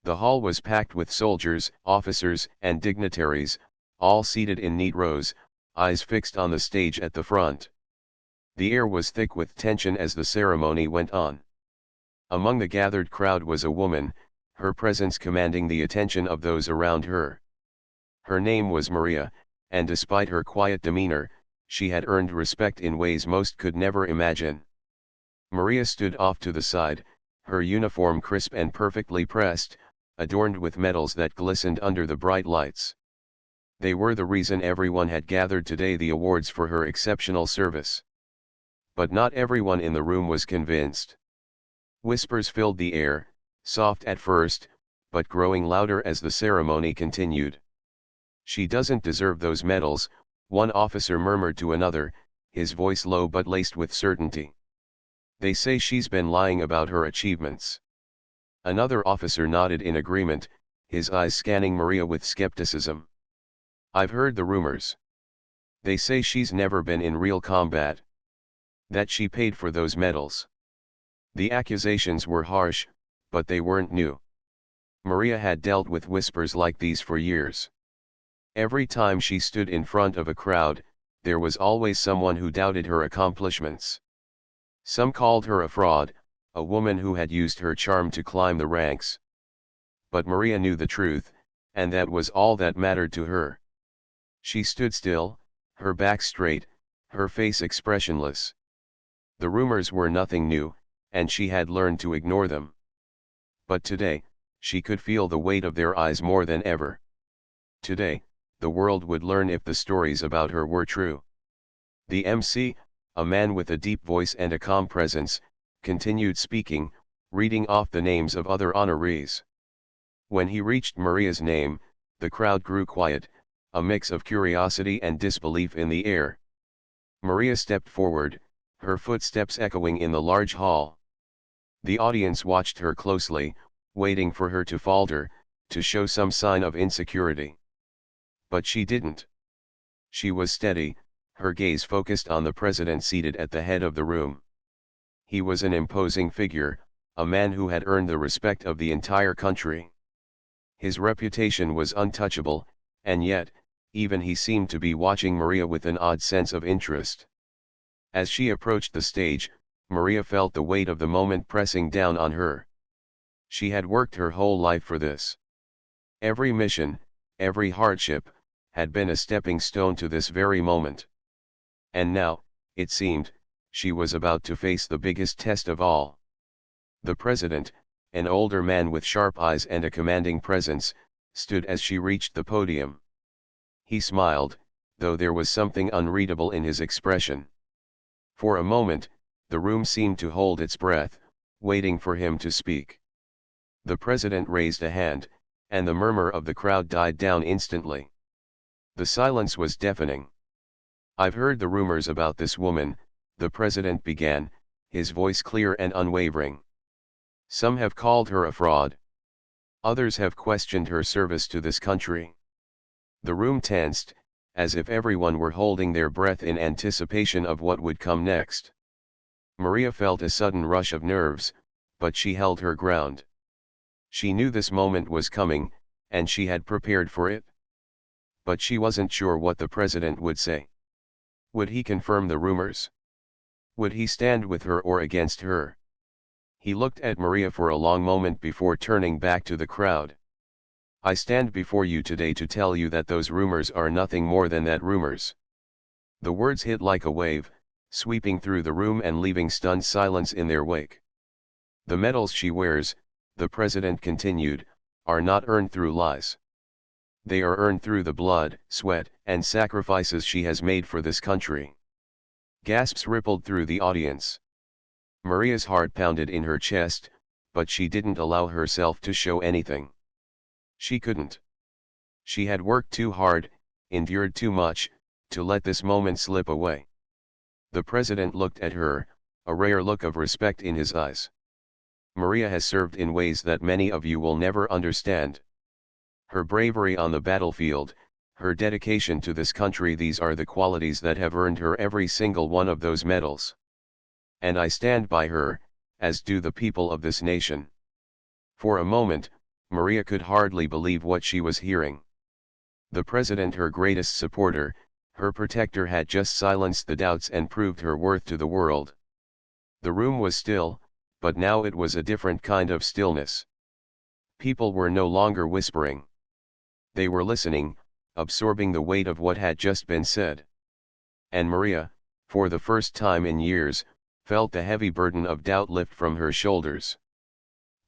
The hall was packed with soldiers, officers, and dignitaries, all seated in neat rows, eyes fixed on the stage at the front. The air was thick with tension as the ceremony went on. Among the gathered crowd was a woman, her presence commanding the attention of those around her. Her name was Maria, and despite her quiet demeanor, she had earned respect in ways most could never imagine. Maria stood off to the side, her uniform crisp and perfectly pressed, adorned with medals that glistened under the bright lights. They were the reason everyone had gathered today, the awards for her exceptional service. But not everyone in the room was convinced. Whispers filled the air, soft at first, but growing louder as the ceremony continued. "She doesn't deserve those medals," one officer murmured to another, his voice low but laced with certainty. "They say she's been lying about her achievements." Another officer nodded in agreement, his eyes scanning Maria with skepticism. "I've heard the rumors. They say she's never been in real combat. That she paid for those medals." The accusations were harsh, but they weren't new. Maria had dealt with whispers like these for years. Every time she stood in front of a crowd, there was always someone who doubted her accomplishments. Some called her a fraud, a woman who had used her charm to climb the ranks. But Maria knew the truth, and that was all that mattered to her. She stood still, her back straight, her face expressionless. The rumors were nothing new, and she had learned to ignore them. But today, she could feel the weight of their eyes more than ever. Today, the world would learn if the stories about her were true. The MC, a man with a deep voice and a calm presence, continued speaking, reading off the names of other honorees. When he reached Maria's name, the crowd grew quiet, a mix of curiosity and disbelief in the air. Maria stepped forward, her footsteps echoing in the large hall. The audience watched her closely, waiting for her to falter, to show some sign of insecurity. But she didn't. She was steady, her gaze focused on the president seated at the head of the room. He was an imposing figure, a man who had earned the respect of the entire country. His reputation was untouchable, and yet, even he seemed to be watching Maria with an odd sense of interest. As she approached the stage, Maria felt the weight of the moment pressing down on her. She had worked her whole life for this. Every mission, every hardship, had been a stepping stone to this very moment. And now, it seemed, she was about to face the biggest test of all. The president, an older man with sharp eyes and a commanding presence, stood as she reached the podium. He smiled, though there was something unreadable in his expression. For a moment, the room seemed to hold its breath, waiting for him to speak. The president raised a hand, and the murmur of the crowd died down instantly. The silence was deafening. "I've heard the rumors about this woman," the president began, his voice clear and unwavering. "Some have called her a fraud. Others have questioned her service to this country." The room tensed, as if everyone were holding their breath in anticipation of what would come next. Maria felt a sudden rush of nerves, but she held her ground. She knew this moment was coming, and she had prepared for it. But she wasn't sure what the president would say. Would he confirm the rumors? Would he stand with her or against her? He looked at Maria for a long moment before turning back to the crowd. "I stand before you today to tell you that those rumors are nothing more than that, rumors." The words hit like a wave, sweeping through the room and leaving stunned silence in their wake. "The medals she wears," the president continued, "are not earned through lies. They are earned through the blood, sweat, and sacrifices she has made for this country." Gasps rippled through the audience. Maria's heart pounded in her chest, but she didn't allow herself to show anything. She couldn't. She had worked too hard, endured too much, to let this moment slip away. The president looked at her, a rare look of respect in his eyes. "Maria has served in ways that many of you will never understand. Her bravery on the battlefield, her dedication to this country, these are the qualities that have earned her every single one of those medals. And I stand by her, as do the people of this nation." For a moment, Maria could hardly believe what she was hearing. The president, her greatest supporter, her protector, had just silenced the doubts and proved her worth to the world. The room was still, but now it was a different kind of stillness. People were no longer whispering. They were listening, absorbing the weight of what had just been said. And Maria, for the first time in years, felt the heavy burden of doubt lift from her shoulders.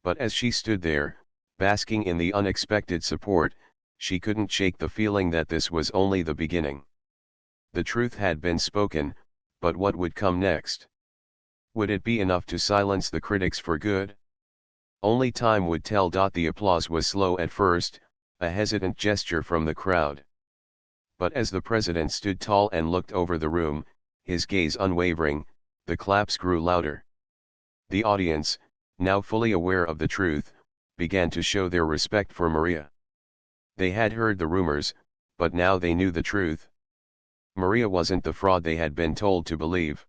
But as she stood there, basking in the unexpected support, she couldn't shake the feeling that this was only the beginning. The truth had been spoken, but what would come next? Would it be enough to silence the critics for good? Only time would tell. The applause was slow at first, a hesitant gesture from the crowd. But as the president stood tall and looked over the room, his gaze unwavering, the claps grew louder. The audience, now fully aware of the truth, began to show their respect for Maria. They had heard the rumors, but now they knew the truth. Maria wasn't the fraud they had been told to believe.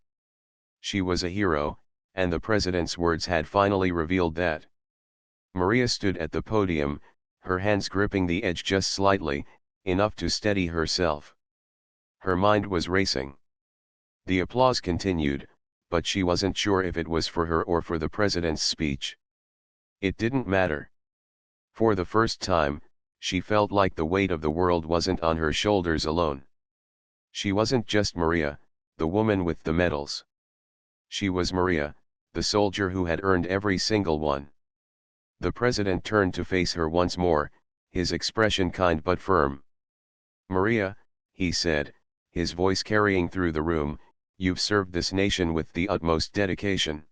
She was a hero, and the president's words had finally revealed that. Maria stood at the podium, her hands gripping the edge just slightly, enough to steady herself. Her mind was racing. The applause continued, but she wasn't sure if it was for her or for the president's speech. It didn't matter. For the first time, she felt like the weight of the world wasn't on her shoulders alone. She wasn't just Maria, the woman with the medals. She was Maria, the soldier who had earned every single one. The president turned to face her once more, his expression kind but firm. "Maria," he said, his voice carrying through the room, "you've served this nation with the utmost dedication.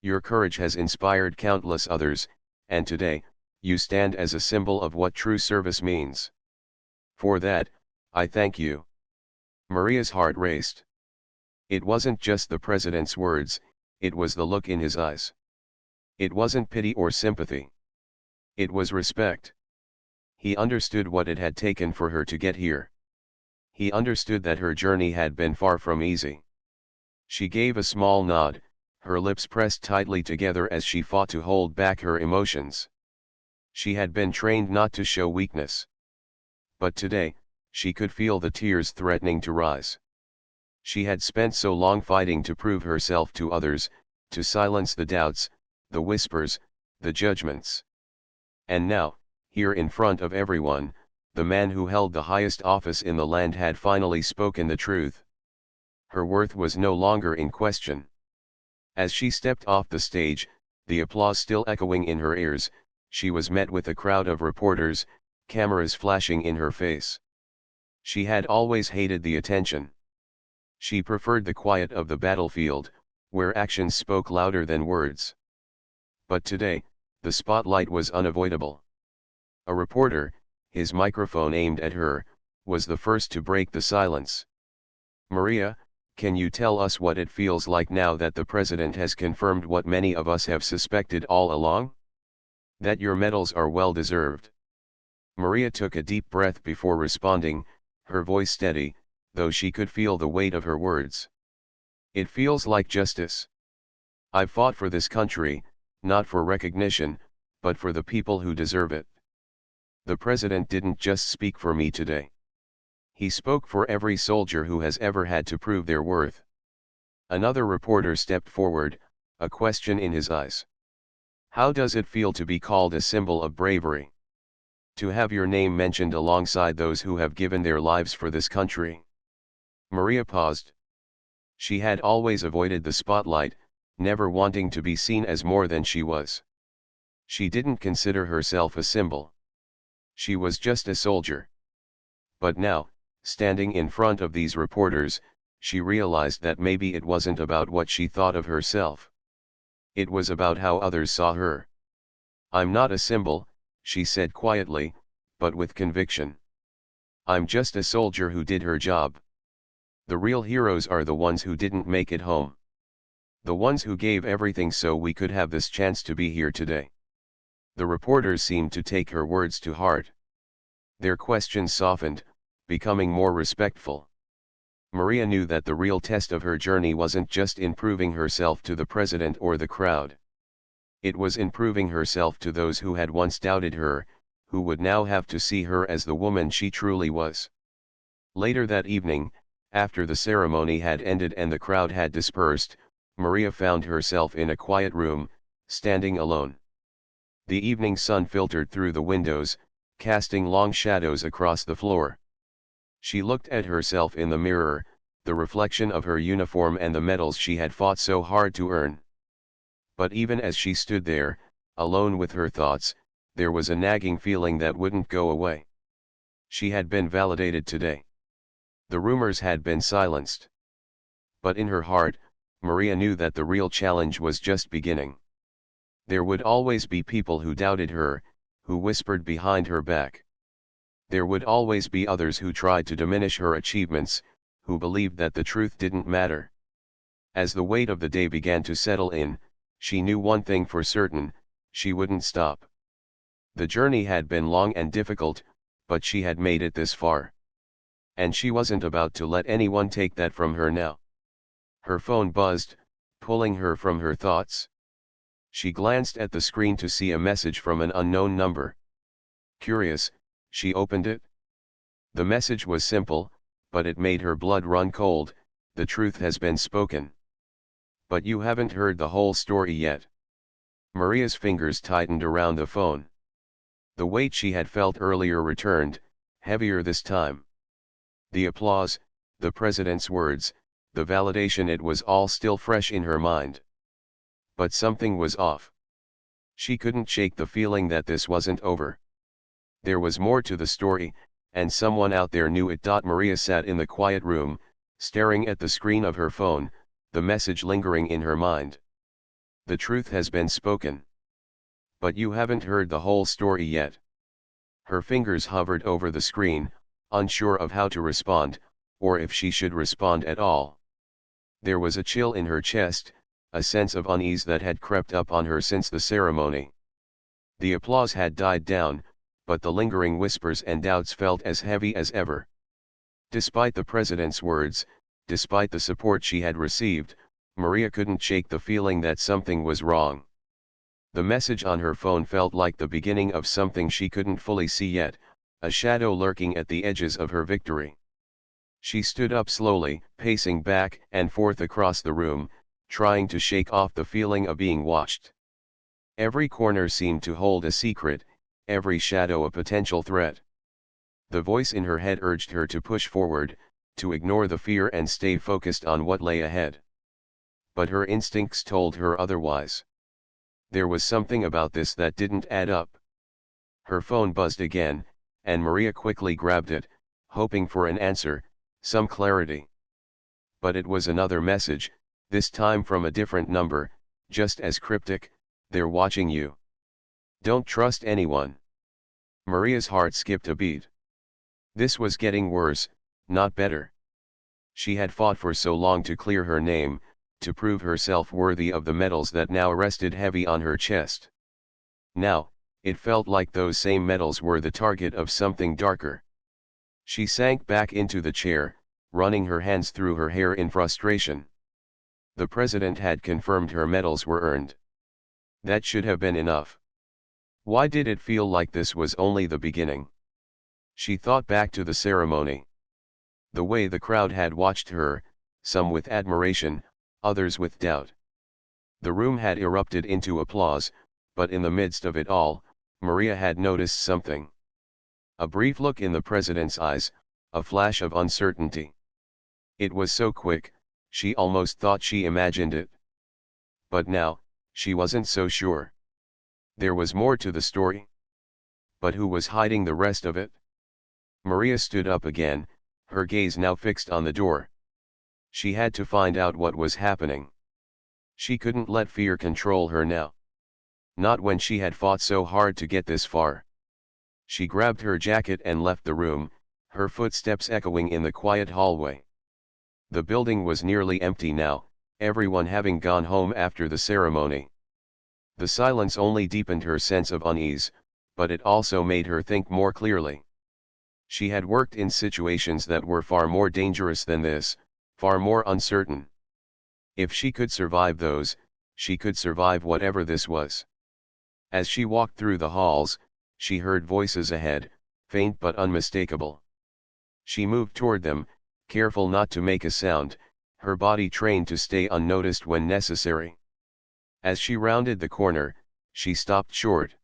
Your courage has inspired countless others, and today, you stand as a symbol of what true service means. For that, I thank you." Maria's heart raced. It wasn't just the president's words, it was the look in his eyes. It wasn't pity or sympathy. It was respect. He understood what it had taken for her to get here. He understood that her journey had been far from easy. She gave a small nod, her lips pressed tightly together as she fought to hold back her emotions. She had been trained not to show weakness. But today, she could feel the tears threatening to rise. She had spent so long fighting to prove herself to others, to silence the doubts, the whispers, the judgments. And now, here in front of everyone, the man who held the highest office in the land had finally spoken the truth. Her worth was no longer in question. As she stepped off the stage, the applause still echoing in her ears, she was met with a crowd of reporters, cameras flashing in her face. She had always hated the attention. She preferred the quiet of the battlefield, where actions spoke louder than words. But today, the spotlight was unavoidable. A reporter, his microphone aimed at her, was the first to break the silence. "Maria, can you tell us what it feels like now that the president has confirmed what many of us have suspected all along? That your medals are well deserved?" Maria took a deep breath before responding, her voice steady, though she could feel the weight of her words. "It feels like justice. I've fought for this country, not for recognition, but for the people who deserve it. The president didn't just speak for me today. He spoke for every soldier who has ever had to prove their worth." Another reporter stepped forward, a question in his eyes. "How does it feel to be called a symbol of bravery? To have your name mentioned alongside those who have given their lives for this country?" Maria paused. She had always avoided the spotlight, never wanting to be seen as more than she was. She didn't consider herself a symbol. She was just a soldier. But now, standing in front of these reporters, she realized that maybe it wasn't about what she thought of herself. It was about how others saw her. "I'm not a symbol," she said quietly, but with conviction. "I'm just a soldier who did her job. The real heroes are the ones who didn't make it home. The ones who gave everything so we could have this chance to be here today." The reporters seemed to take her words to heart. Their questions softened, becoming more respectful. Maria knew that the real test of her journey wasn't just in proving herself to the president or the crowd. It was in proving herself to those who had once doubted her, who would now have to see her as the woman she truly was. Later that evening, after the ceremony had ended and the crowd had dispersed, Maria found herself in a quiet room, standing alone. The evening sun filtered through the windows, casting long shadows across the floor. She looked at herself in the mirror, the reflection of her uniform and the medals she had fought so hard to earn. But even as she stood there, alone with her thoughts, there was a nagging feeling that wouldn't go away. She had been validated today. The rumors had been silenced. But in her heart, Maria knew that the real challenge was just beginning. There would always be people who doubted her, who whispered behind her back. There would always be others who tried to diminish her achievements, who believed that the truth didn't matter. As the weight of the day began to settle in, she knew one thing for certain: she wouldn't stop. The journey had been long and difficult, but she had made it this far. And she wasn't about to let anyone take that from her now. Her phone buzzed, pulling her from her thoughts. She glanced at the screen to see a message from an unknown number. Curious, she opened it. The message was simple, but it made her blood run cold: "The truth has been spoken. But you haven't heard the whole story yet." Maria's fingers tightened around the phone. The weight she had felt earlier returned, heavier this time. The applause, the president's words, the validation, it was all still fresh in her mind. But something was off. She couldn't shake the feeling that this wasn't over. There was more to the story, and someone out there knew it. Maria sat in the quiet room, staring at the screen of her phone, the message lingering in her mind. The truth has been spoken. But you haven't heard the whole story yet. Her fingers hovered over the screen, unsure of how to respond, or if she should respond at all. There was a chill in her chest, a sense of unease that had crept up on her since the ceremony. The applause had died down, but the lingering whispers and doubts felt as heavy as ever. Despite the president's words, despite the support she had received, Maria couldn't shake the feeling that something was wrong. The message on her phone felt like the beginning of something she couldn't fully see yet, a shadow lurking at the edges of her victory. She stood up slowly, pacing back and forth across the room, trying to shake off the feeling of being watched. Every corner seemed to hold a secret, every shadow a potential threat. The voice in her head urged her to push forward, to ignore the fear and stay focused on what lay ahead. But her instincts told her otherwise. There was something about this that didn't add up. Her phone buzzed again, and Maria quickly grabbed it, hoping for an answer, some clarity. But it was another message, this time from a different number, just as cryptic: "They're watching you. Don't trust anyone." Maria's heart skipped a beat. This was getting worse, not better. She had fought for so long to clear her name, to prove herself worthy of the medals that now rested heavy on her chest. Now, it felt like those same medals were the target of something darker. She sank back into the chair, running her hands through her hair in frustration. The president had confirmed her medals were earned. That should have been enough. Why did it feel like this was only the beginning? She thought back to the ceremony. The way the crowd had watched her, some with admiration, others with doubt. The room had erupted into applause, but in the midst of it all, Maria had noticed something. A brief look in the president's eyes, a flash of uncertainty. It was so quick, she almost thought she imagined it. But now, she wasn't so sure. There was more to the story. But who was hiding the rest of it? Maria stood up again, her gaze now fixed on the door. She had to find out what was happening. She couldn't let fear control her now. Not when she had fought so hard to get this far. She grabbed her jacket and left the room, her footsteps echoing in the quiet hallway. The building was nearly empty now, everyone having gone home after the ceremony. The silence only deepened her sense of unease, but it also made her think more clearly. She had worked in situations that were far more dangerous than this, far more uncertain. If she could survive those, she could survive whatever this was. As she walked through the halls, she heard voices ahead, faint but unmistakable. She moved toward them, careful not to make a sound, her body trained to stay unnoticed when necessary. As she rounded the corner, she stopped short.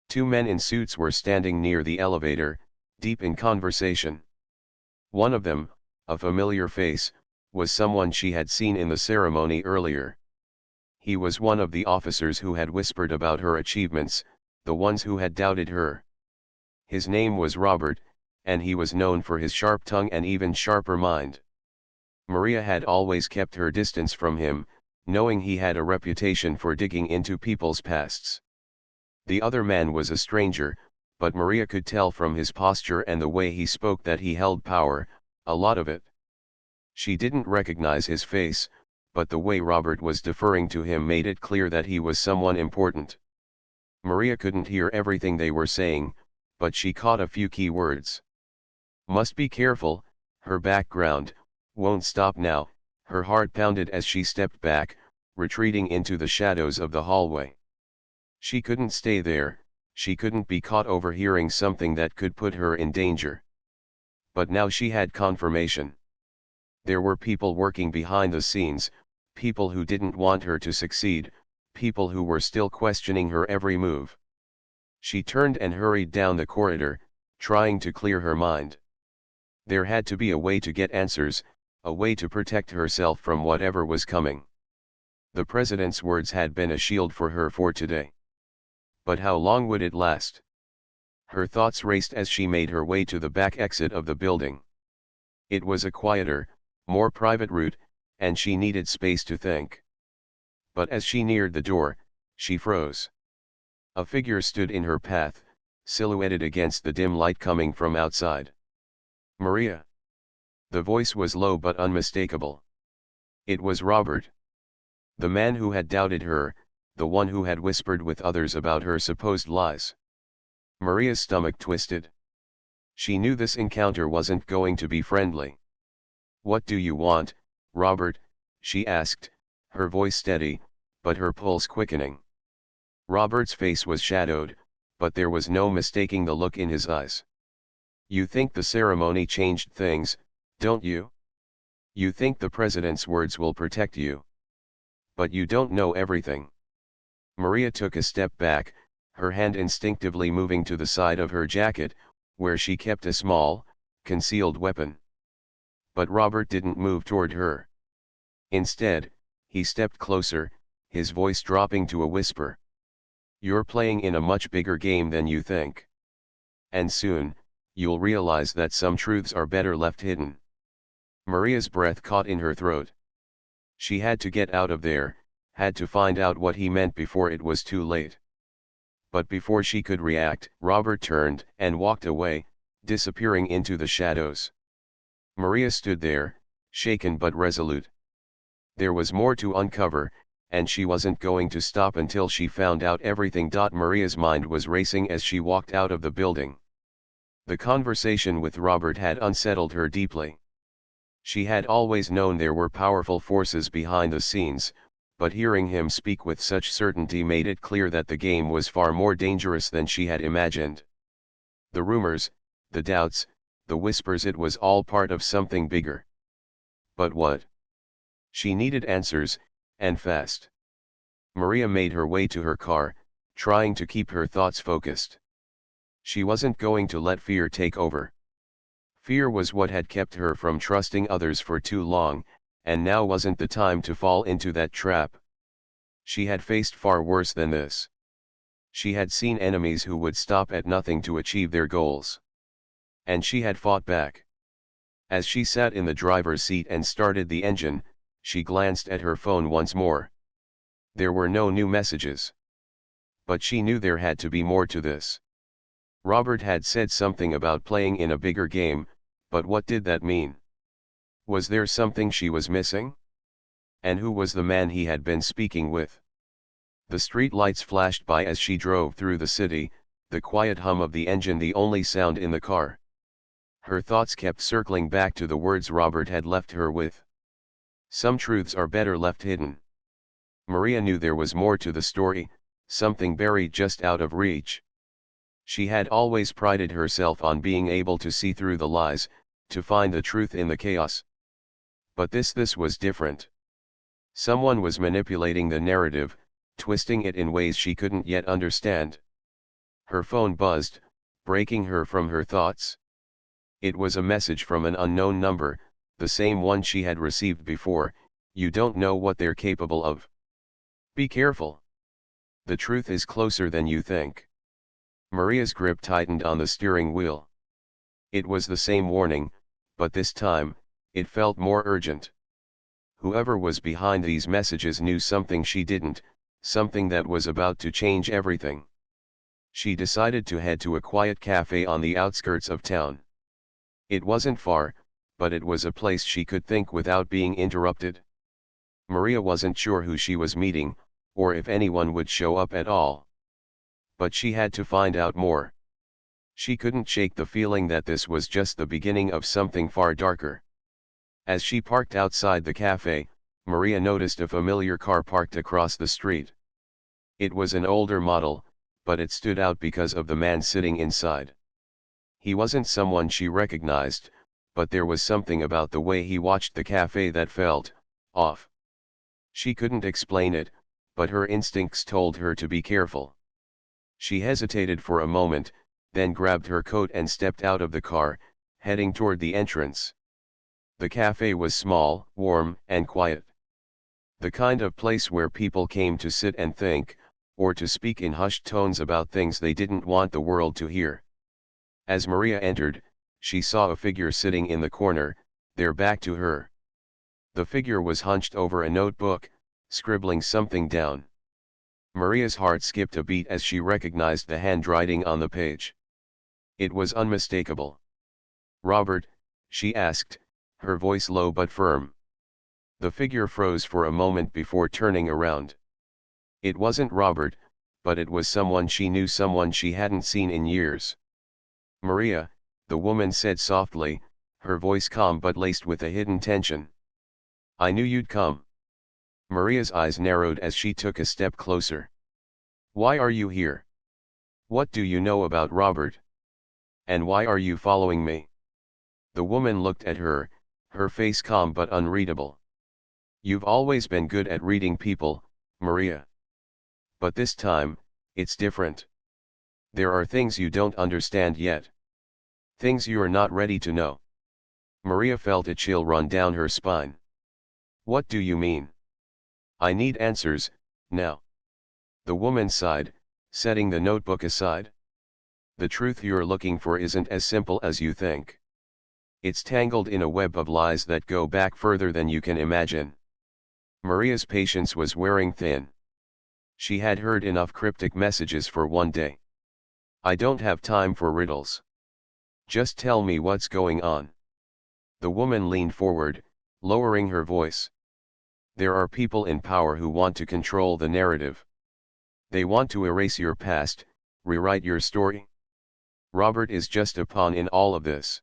Two men in suits were standing near the elevator, deep in conversation. One of them, a familiar face, was someone she had seen in the ceremony earlier. He was one of the officers who had whispered about her achievements, the ones who had doubted her. His name was Robert, and he was known for his sharp tongue and even sharper mind. Maria had always kept her distance from him, knowing he had a reputation for digging into people's pasts. The other man was a stranger, but Maria could tell from his posture and the way he spoke that he held power, a lot of it. She didn't recognize his face, but the way Robert was deferring to him made it clear that he was someone important. Maria couldn't hear everything they were saying, but she caught a few key words. Must be careful, her background, won't stop now, her heart pounded as she stepped back, retreating into the shadows of the hallway. She couldn't stay there, she couldn't be caught overhearing something that could put her in danger. But now she had confirmation. There were people working behind the scenes, people who didn't want her to succeed, people who were still questioning her every move. She turned and hurried down the corridor, trying to clear her mind. There had to be a way to get answers, a way to protect herself from whatever was coming. The president's words had been a shield for her for today. But how long would it last? Her thoughts raced as she made her way to the back exit of the building. It was a quieter, more private route, and she needed space to think. But as she neared the door, she froze. A figure stood in her path, silhouetted against the dim light coming from outside. Maria. The voice was low but unmistakable. It was Robert. The man who had doubted her, the one who had whispered with others about her supposed lies. Maria's stomach twisted. She knew this encounter wasn't going to be friendly. What do you want, Robert? She asked, her voice steady, but her pulse quickening. Robert's face was shadowed, but there was no mistaking the look in his eyes. You think the ceremony changed things, don't you? You think the president's words will protect you. But you don't know everything. Maria took a step back, her hand instinctively moving to the side of her jacket, where she kept a small, concealed weapon. But Robert didn't move toward her. Instead, he stepped closer, his voice dropping to a whisper. You're playing in a much bigger game than you think. And soon, you'll realize that some truths are better left hidden. Maria's breath caught in her throat. She had to get out of there, had to find out what he meant before it was too late. But before she could react, Robert turned and walked away, disappearing into the shadows. Maria stood there, shaken but resolute. There was more to uncover, and she wasn't going to stop until she found out everything. Maria's mind was racing as she walked out of the building. The conversation with Robert had unsettled her deeply. She had always known there were powerful forces behind the scenes, but hearing him speak with such certainty made it clear that the game was far more dangerous than she had imagined. The rumors, the doubts, the whispers, it was all part of something bigger. But what? She needed answers, and fast. Maria made her way to her car, trying to keep her thoughts focused. She wasn't going to let fear take over. Fear was what had kept her from trusting others for too long, and now wasn't the time to fall into that trap. She had faced far worse than this. She had seen enemies who would stop at nothing to achieve their goals. And she had fought back. As she sat in the driver's seat and started the engine, she glanced at her phone once more. There were no new messages. But she knew there had to be more to this. Robert had said something about playing in a bigger game, but what did that mean? Was there something she was missing? And who was the man he had been speaking with? The street lights flashed by as she drove through the city, the quiet hum of the engine the only sound in the car. Her thoughts kept circling back to the words Robert had left her with. Some truths are better left hidden. Maria knew there was more to the story, something buried just out of reach. She had always prided herself on being able to see through the lies, to find the truth in the chaos. But this was different. Someone was manipulating the narrative, twisting it in ways she couldn't yet understand. Her phone buzzed, breaking her from her thoughts. It was a message from an unknown number, the same one she had received before. You don't know what they're capable of. Be careful. The truth is closer than you think. Maria's grip tightened on the steering wheel. It was the same warning, but this time, it felt more urgent. Whoever was behind these messages knew something she didn't, something that was about to change everything. She decided to head to a quiet cafe on the outskirts of town. It wasn't far, but it was a place she could think without being interrupted. Maria wasn't sure who she was meeting, or if anyone would show up at all. But she had to find out more. She couldn't shake the feeling that this was just the beginning of something far darker. As she parked outside the cafe, Maria noticed a familiar car parked across the street. It was an older model, but it stood out because of the man sitting inside. He wasn't someone she recognized, but there was something about the way he watched the cafe that felt off. She couldn't explain it, but her instincts told her to be careful. She hesitated for a moment, then grabbed her coat and stepped out of the car, heading toward the entrance. The cafe was small, warm, and quiet. The kind of place where people came to sit and think, or to speak in hushed tones about things they didn't want the world to hear. As Maria entered, she saw a figure sitting in the corner, their back to her. The figure was hunched over a notebook, scribbling something down. Maria's heart skipped a beat as she recognized the handwriting on the page. It was unmistakable. "Robert?" she asked, her voice low but firm. The figure froze for a moment before turning around. It wasn't Robert, but it was someone she knew, someone she hadn't seen in years. "Maria," the woman said softly, her voice calm but laced with a hidden tension. "I knew you'd come." Maria's eyes narrowed as she took a step closer. "Why are you here? What do you know about Robert? And why are you following me?" The woman looked at her, her face calm but unreadable. "You've always been good at reading people, Maria. But this time, it's different. There are things you don't understand yet. Things you're not ready to know." Maria felt a chill run down her spine. "What do you mean? I need answers, now." The woman sighed, setting the notebook aside. "The truth you're looking for isn't as simple as you think. It's tangled in a web of lies that go back further than you can imagine." Maria's patience was wearing thin. She had heard enough cryptic messages for one day. "I don't have time for riddles. Just tell me what's going on." The woman leaned forward, lowering her voice. "There are people in power who want to control the narrative. They want to erase your past, rewrite your story. Robert is just a pawn in all of this.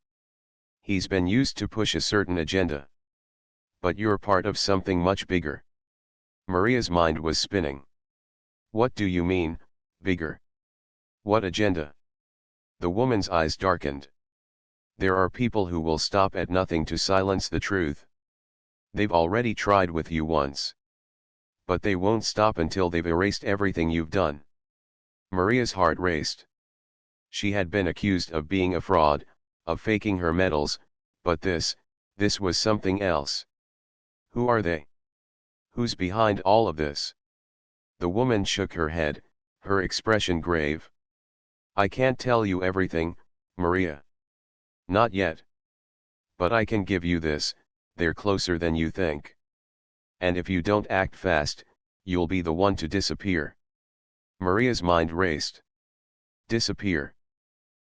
He's been used to push a certain agenda. But you're part of something much bigger." Maria's mind was spinning. "What do you mean, bigger? What agenda?" The woman's eyes darkened. "There are people who will stop at nothing to silence the truth. They've already tried with you once. But they won't stop until they've erased everything you've done." Maria's heart raced. She had been accused of being a fraud, of faking her medals, but this was something else. Who are they? Who's behind all of this? The woman shook her head, her expression grave. "I can't tell you everything, Maria. Not yet. But I can give you this: they're closer than you think. And if you don't act fast, you'll be the one to disappear." Maria's mind raced. Disappear?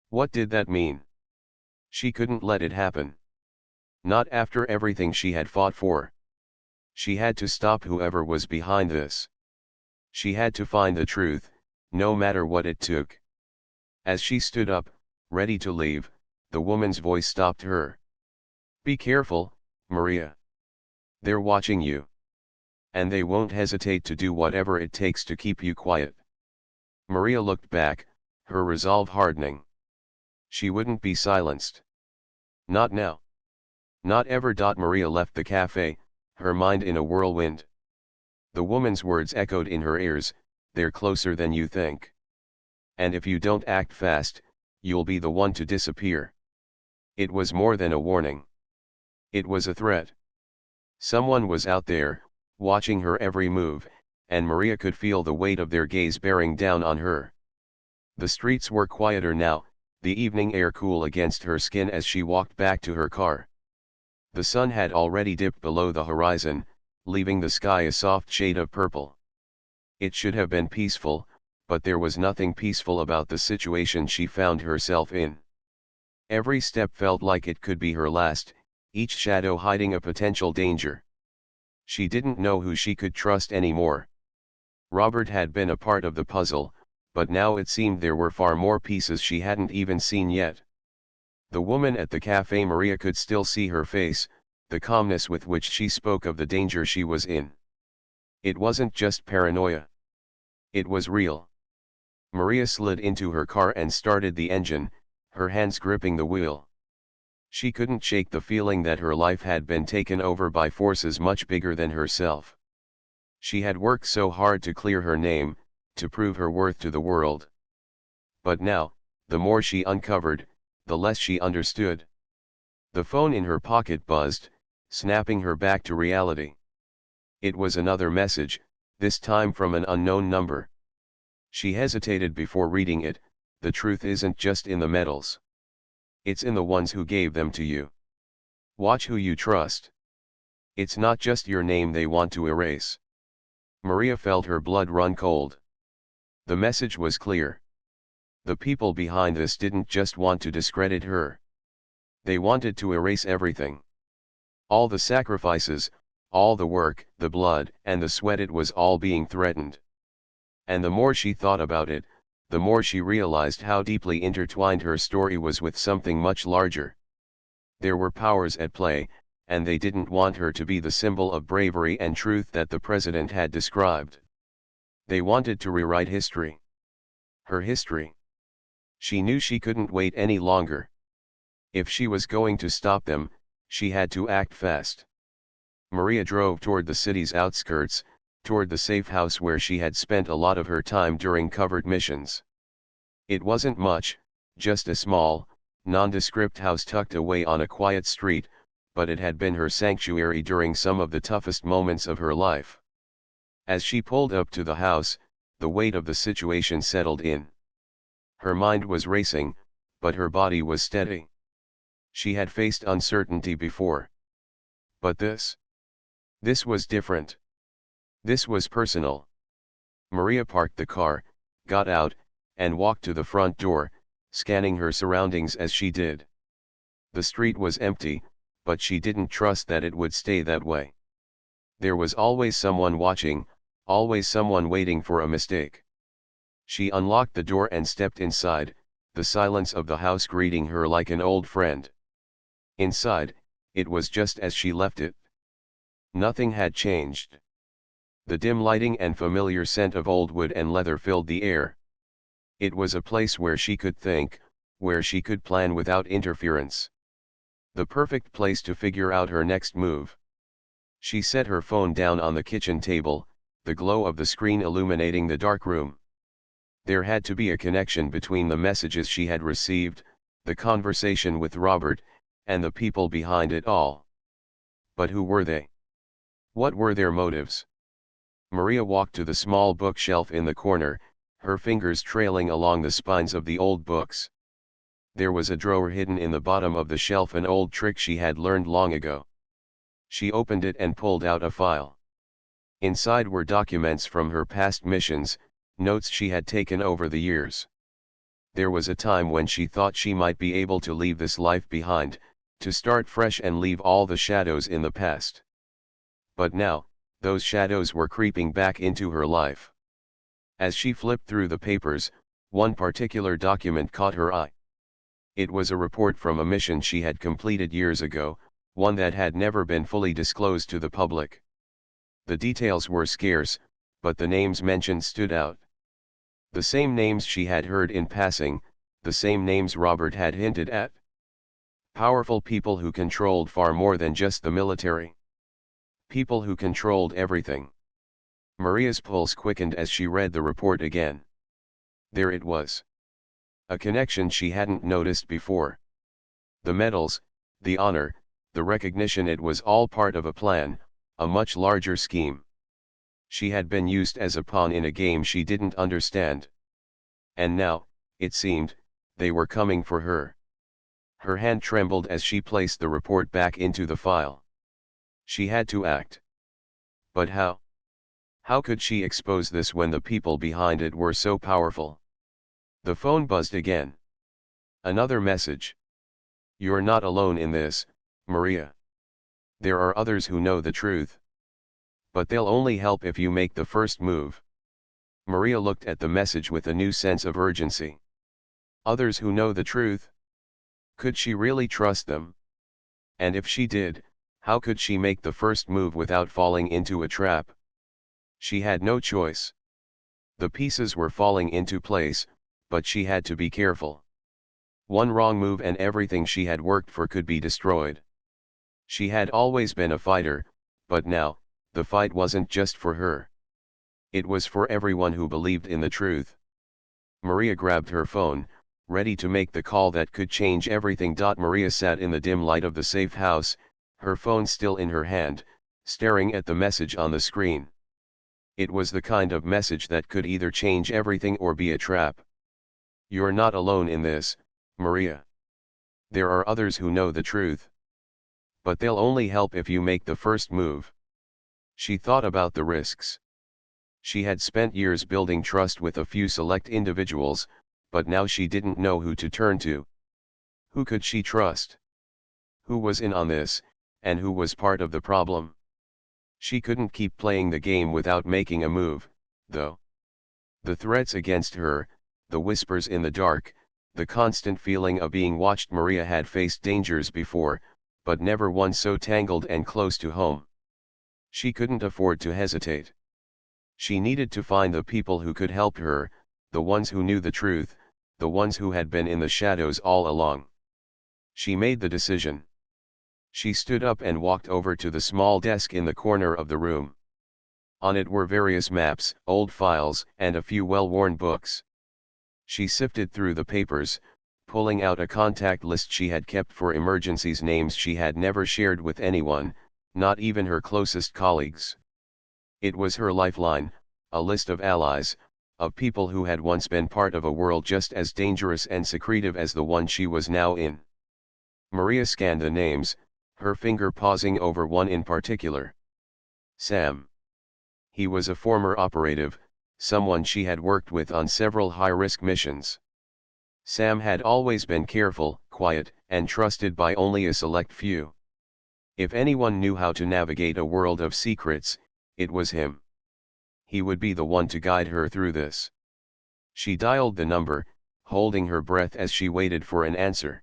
What did that mean? She couldn't let it happen. Not after everything she had fought for. She had to stop whoever was behind this. She had to find the truth, no matter what it took. As she stood up, ready to leave, the woman's voice stopped her. "Be careful, Maria. They're watching you. And they won't hesitate to do whatever it takes to keep you quiet." Maria looked back, her resolve hardening. She wouldn't be silenced. Not now. Not ever. Maria left the cafe, her mind in a whirlwind. The woman's words echoed in her ears, "They're closer than you think. And if you don't act fast, you'll be the one to disappear." It was more than a warning. It was a threat. Someone was out there, watching her every move, and Maria could feel the weight of their gaze bearing down on her. The streets were quieter now, the evening air cool against her skin as she walked back to her car. The sun had already dipped below the horizon, leaving the sky a soft shade of purple. It should have been peaceful, but there was nothing peaceful about the situation she found herself in. Every step felt like it could be her last, each shadow hiding a potential danger. She didn't know who she could trust anymore. Robert had been a part of the puzzle, but now it seemed there were far more pieces she hadn't even seen yet. The woman at the cafe, Maria could still see her face, the calmness with which she spoke of the danger she was in. It wasn't just paranoia. It was real. Maria slid into her car and started the engine, her hands gripping the wheel. She couldn't shake the feeling that her life had been taken over by forces much bigger than herself. She had worked so hard to clear her name, to prove her worth to the world. But now, the more she uncovered, the less she understood. The phone in her pocket buzzed, snapping her back to reality. It was another message, this time from an unknown number. She hesitated before reading it. The truth isn't just in the medals. It's in the ones who gave them to you. Watch who you trust. It's not just your name they want to erase. Maria felt her blood run cold. The message was clear. The people behind this didn't just want to discredit her. They wanted to erase everything. All the sacrifices, all the work, the blood, and the sweat, it was all being threatened. And the more she thought about it, the more she realized how deeply intertwined her story was with something much larger. There were powers at play, and they didn't want her to be the symbol of bravery and truth that the president had described. They wanted to rewrite history. Her history. She knew she couldn't wait any longer. If she was going to stop them, she had to act fast. Maria drove toward the city's outskirts, toward the safe house where she had spent a lot of her time during covert missions. It wasn't much, just a small, nondescript house tucked away on a quiet street, but it had been her sanctuary during some of the toughest moments of her life. As she pulled up to the house, the weight of the situation settled in. Her mind was racing, but her body was steady. She had faced uncertainty before. But this was different. This was personal. Maria parked the car, got out, and walked to the front door, scanning her surroundings as she did. The street was empty, but she didn't trust that it would stay that way. There was always someone watching, always someone waiting for a mistake. She unlocked the door and stepped inside, the silence of the house greeting her like an old friend. Inside, it was just as she left it. Nothing had changed. The dim lighting and familiar scent of old wood and leather filled the air. It was a place where she could think, where she could plan without interference. The perfect place to figure out her next move. She set her phone down on the kitchen table, the glow of the screen illuminating the dark room. There had to be a connection between the messages she had received, the conversation with Robert, and the people behind it all. But who were they? What were their motives? Maria walked to the small bookshelf in the corner, her fingers trailing along the spines of the old books. There was a drawer hidden in the bottom of the shelf, an old trick she had learned long ago. She opened it and pulled out a file. Inside were documents from her past missions, notes she had taken over the years. There was a time when she thought she might be able to leave this life behind, to start fresh and leave all the shadows in the past. But now, those shadows were creeping back into her life. As she flipped through the papers, one particular document caught her eye. It was a report from a mission she had completed years ago, one that had never been fully disclosed to the public. The details were scarce, but the names mentioned stood out. The same names she had heard in passing, the same names Robert had hinted at. Powerful people who controlled far more than just the military. People who controlled everything. Maria's pulse quickened as she read the report again. There it was. A connection she hadn't noticed before. The medals, the honor, the recognition, it was all part of a plan, a much larger scheme. She had been used as a pawn in a game she didn't understand. And now, it seemed, they were coming for her. Her hand trembled as she placed the report back into the file. She had to act. But how? How could she expose this when the people behind it were so powerful? The phone buzzed again. Another message. You're not alone in this, Maria. There are others who know the truth. But they'll only help if you make the first move. Maria looked at the message with a new sense of urgency. Others who know the truth? Could she really trust them? And if she did, how could she make the first move without falling into a trap? She had no choice. The pieces were falling into place, but she had to be careful. One wrong move and everything she had worked for could be destroyed. She had always been a fighter, but now, the fight wasn't just for her. It was for everyone who believed in the truth. Maria grabbed her phone, ready to make the call that could change everything. Maria sat in the dim light of the safe house, her phone still in her hand, staring at the message on the screen. It was the kind of message that could either change everything or be a trap. You're not alone in this, Maria. There are others who know the truth. But they'll only help if you make the first move. She thought about the risks. She had spent years building trust with a few select individuals, but now she didn't know who to turn to. Who could she trust? Who was in on this, and who was part of the problem? She couldn't keep playing the game without making a move, though. The threats against her, the whispers in the dark, the constant feeling of being watched. Maria had faced dangers before, but never one so tangled and close to home. She couldn't afford to hesitate. She needed to find the people who could help her, the ones who knew the truth, the ones who had been in the shadows all along. She made the decision. She stood up and walked over to the small desk in the corner of the room. On it were various maps, old files, and a few well-worn books. She sifted through the papers, pulling out a contact list she had kept for emergencies, names she had never shared with anyone, not even her closest colleagues. It was her lifeline, a list of allies, of people who had once been part of a world just as dangerous and secretive as the one she was now in. Maria scanned the names, her finger pausing over one in particular. Sam. He was a former operative, someone she had worked with on several high-risk missions. Sam had always been careful, quiet, and trusted by only a select few. If anyone knew how to navigate a world of secrets, it was him. He would be the one to guide her through this. She dialed the number, holding her breath as she waited for an answer.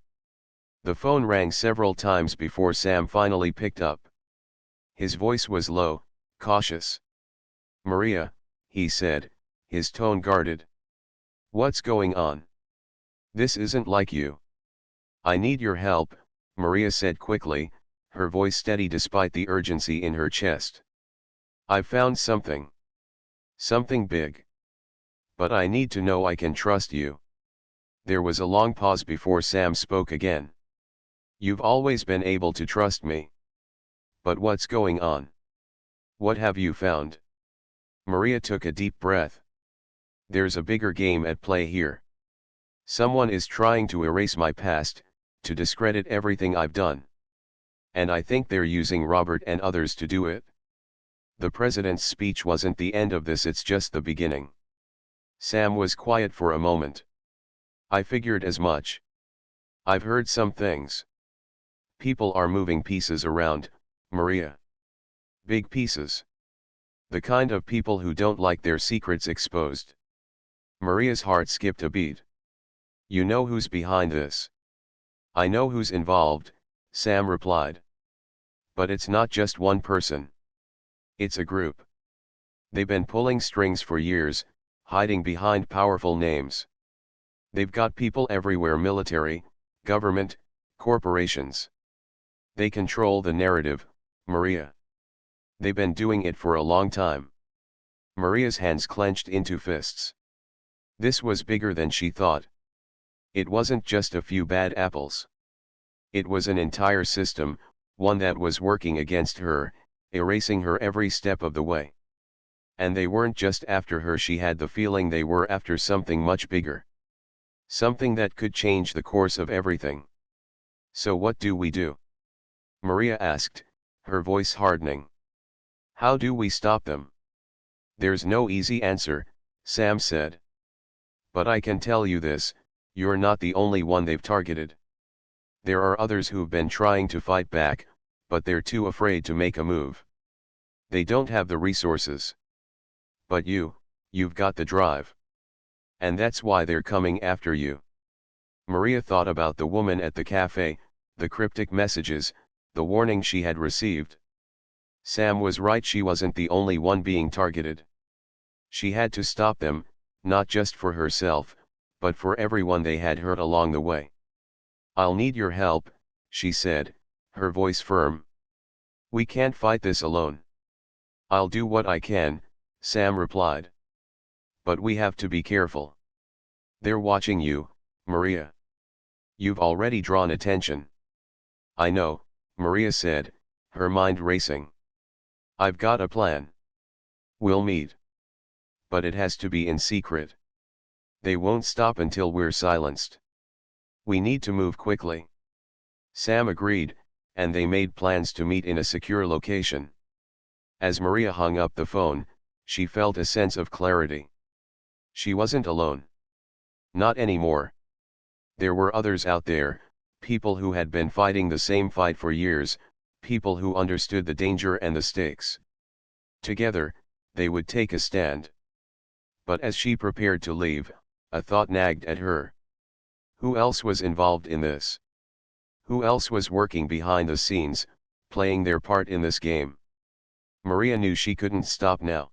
The phone rang several times before Sam finally picked up. His voice was low, cautious. "Maria," he said, his tone guarded. "What's going on? This isn't like you." "I need your help," Maria said quickly, her voice steady despite the urgency in her chest. "I've found something. Something big. But I need to know I can trust you." There was a long pause before Sam spoke again. "You've always been able to trust me. But what's going on? What have you found?" Maria took a deep breath. "There's a bigger game at play here. Someone is trying to erase my past, to discredit everything I've done. And I think they're using Robert and others to do it. The president's speech wasn't the end of this, it's just the beginning." Sam was quiet for a moment. "I figured as much. I've heard some things. People are moving pieces around, Maria. Big pieces. The kind of people who don't like their secrets exposed." Maria's heart skipped a beat. "You know who's behind this?" "I know who's involved," Sam replied. "But it's not just one person. It's a group. They've been pulling strings for years, hiding behind powerful names. They've got people everywhere: military, government, corporations. They control the narrative, Maria. They've been doing it for a long time. Maria's hands clenched into fists. This was bigger than she thought. It wasn't just a few bad apples. It was an entire system, one that was working against her, erasing her every step of the way. And they weren't just after her. She had the feeling they were after something much bigger. Something that could change the course of everything. So what do we do? Maria asked, her voice hardening. How do we stop them? There's no easy answer, Sam said. But I can tell you this, you're not the only one they've targeted. There are others who've been trying to fight back, but they're too afraid to make a move. They don't have the resources. But you've got the drive. And that's why they're coming after you. Maria thought about the woman at the cafe, the cryptic messages, the warning she had received. Sam was right, she wasn't the only one being targeted. She had to stop them, not just for herself, but for everyone they had hurt along the way. I'll need your help, she said, her voice firm. We can't fight this alone. I'll do what I can, Sam replied. But we have to be careful. They're watching you, Maria. You've already drawn attention. I know, Maria said, her mind racing. I've got a plan. We'll meet. But it has to be in secret. They won't stop until we're silenced. We need to move quickly. Sam agreed, and they made plans to meet in a secure location. As Maria hung up the phone, she felt a sense of clarity. She wasn't alone. Not anymore. There were others out there, people who had been fighting the same fight for years, people who understood the danger and the stakes. Together, they would take a stand. But as she prepared to leave, a thought nagged at her. Who else was involved in this? Who else was working behind the scenes, playing their part in this game? Maria knew she couldn't stop now.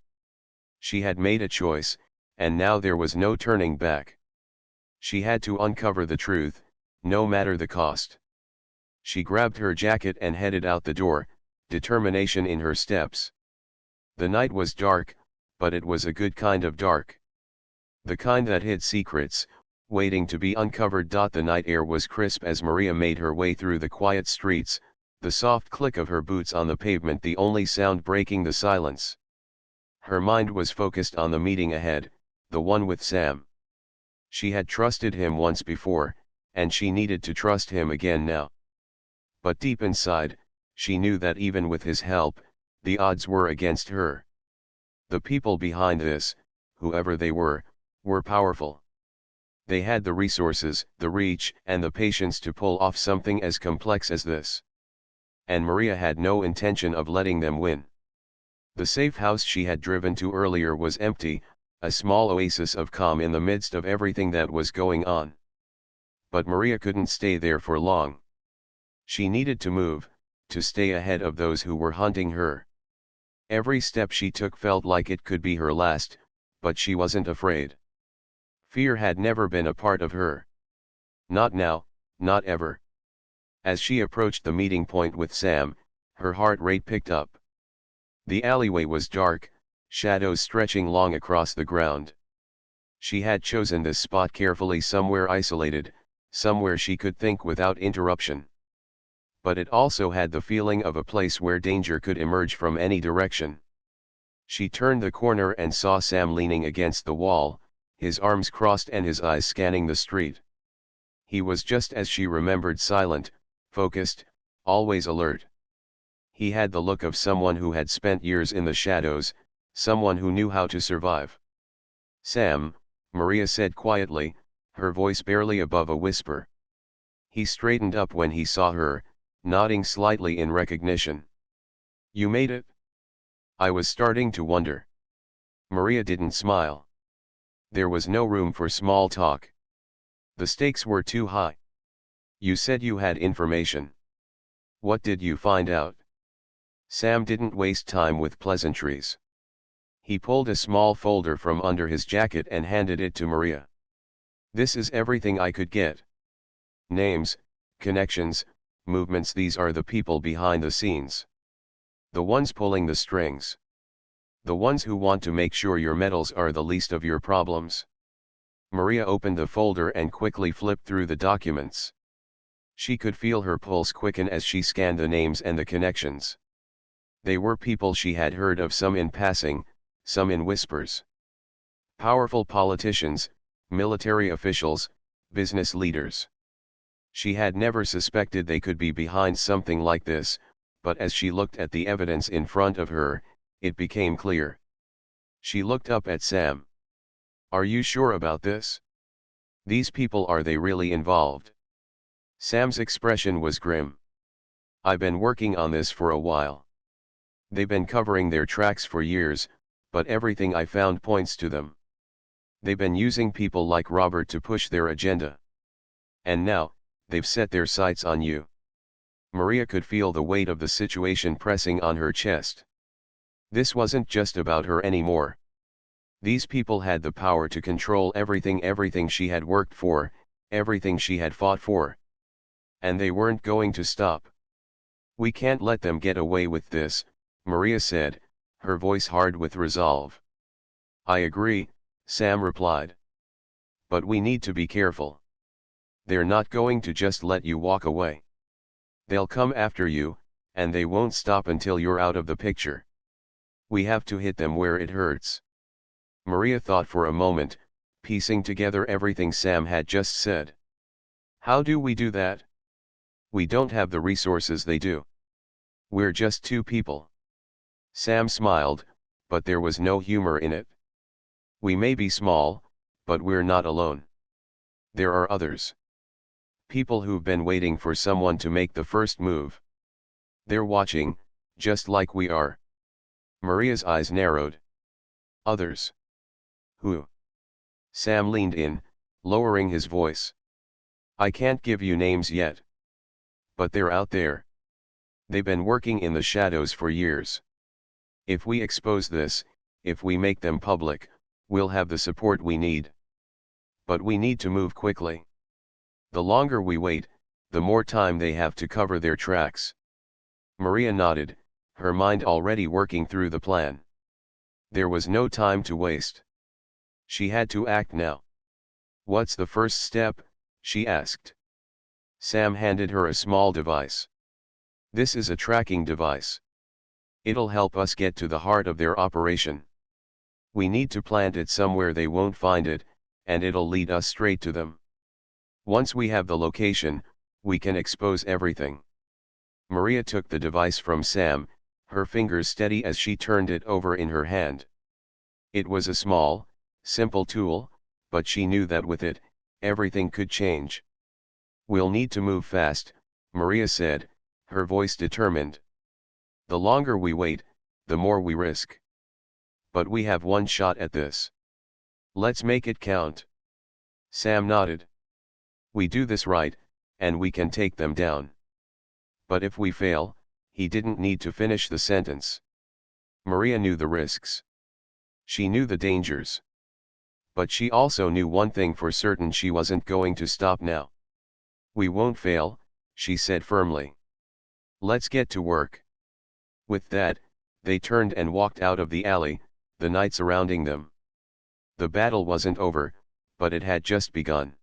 She had made a choice, and now there was no turning back. She had to uncover the truth, no matter the cost. She grabbed her jacket and headed out the door, determination in her steps. The night was dark, but it was a good kind of dark. The kind that hid secrets, waiting to be uncovered. The night air was crisp as Maria made her way through the quiet streets, the soft click of her boots on the pavement the only sound breaking the silence. Her mind was focused on the meeting ahead, the one with Sam. She had trusted him once before, and she needed to trust him again now. But deep inside, she knew that even with his help, the odds were against her. The people behind this, whoever they were powerful. They had the resources, the reach, and the patience to pull off something as complex as this. And Maria had no intention of letting them win. The safe house she had driven to earlier was empty, a small oasis of calm in the midst of everything that was going on. But Maria couldn't stay there for long. She needed to move, to stay ahead of those who were hunting her. Every step she took felt like it could be her last, but she wasn't afraid. Fear had never been a part of her. Not now, not ever. As she approached the meeting point with Sam, her heart rate picked up. The alleyway was dark, shadows stretching long across the ground. She had chosen this spot carefully, somewhere isolated, somewhere she could think without interruption. But it also had the feeling of a place where danger could emerge from any direction. She turned the corner and saw Sam leaning against the wall, his arms crossed and his eyes scanning the street. He was just as she remembered, silent, focused, always alert. He had the look of someone who had spent years in the shadows, someone who knew how to survive. Sam, Maria said quietly, her voice barely above a whisper. He straightened up when he saw her, nodding slightly in recognition. You made it? I was starting to wonder. Maria didn't smile. There was no room for small talk. The stakes were too high. You said you had information. What did you find out? Sam didn't waste time with pleasantries. He pulled a small folder from under his jacket and handed it to Maria. "This is everything I could get. Names, connections, movements, these are the people behind the scenes. The ones pulling the strings. The ones who want to make sure your medals are the least of your problems." Maria opened the folder and quickly flipped through the documents. She could feel her pulse quicken as she scanned the names and the connections. They were people she had heard of, some in passing, some in whispers. Powerful politicians, military officials, business leaders. She had never suspected they could be behind something like this, but as she looked at the evidence in front of her, it became clear. She looked up at Sam. "Are you sure about this? These people, are they really involved?" Sam's expression was grim. "I've been working on this for a while. They've been covering their tracks for years, but everything I found points to them. They've been using people like Robert to push their agenda. And now, they've set their sights on you." Maria could feel the weight of the situation pressing on her chest. This wasn't just about her anymore. These people had the power to control everything she had worked for, everything she had fought for. And they weren't going to stop. "We can't let them get away with this," Maria said, her voice hard with resolve. "I agree," Sam replied. "But we need to be careful. They're not going to just let you walk away. They'll come after you, and they won't stop until you're out of the picture. We have to hit them where it hurts." Maria thought for a moment, piecing together everything Sam had just said. "How do we do that? We don't have the resources they do. We're just two people." Sam smiled, but there was no humor in it. "We may be small, but we're not alone. There are others. People who've been waiting for someone to make the first move. They're watching, just like we are." Maria's eyes narrowed. "Others? Who?" Sam leaned in, lowering his voice. "I can't give you names yet. But they're out there. They've been working in the shadows for years. If we expose this, if we make them public, we'll have the support we need. But we need to move quickly. The longer we wait, the more time they have to cover their tracks." Maria nodded, her mind already working through the plan. There was no time to waste. She had to act now. "What's the first step?" she asked. Sam handed her a small device. "This is a tracking device. It'll help us get to the heart of their operation. We need to plant it somewhere they won't find it, and it'll lead us straight to them. Once we have the location, we can expose everything." Maria took the device from Sam, her fingers steady as she turned it over in her hand. It was a small, simple tool, but she knew that with it, everything could change. "We'll need to move fast," Maria said, her voice determined. "The longer we wait, the more we risk. But we have one shot at this. Let's make it count." Sam nodded. "We do this right, and we can take them down. But if we fail," he didn't need to finish the sentence. Maria knew the risks. She knew the dangers. But she also knew one thing for certain: she wasn't going to stop now. "We won't fail," she said firmly. "Let's get to work." With that, they turned and walked out of the alley, the night surrounding them. The battle wasn't over, but it had just begun.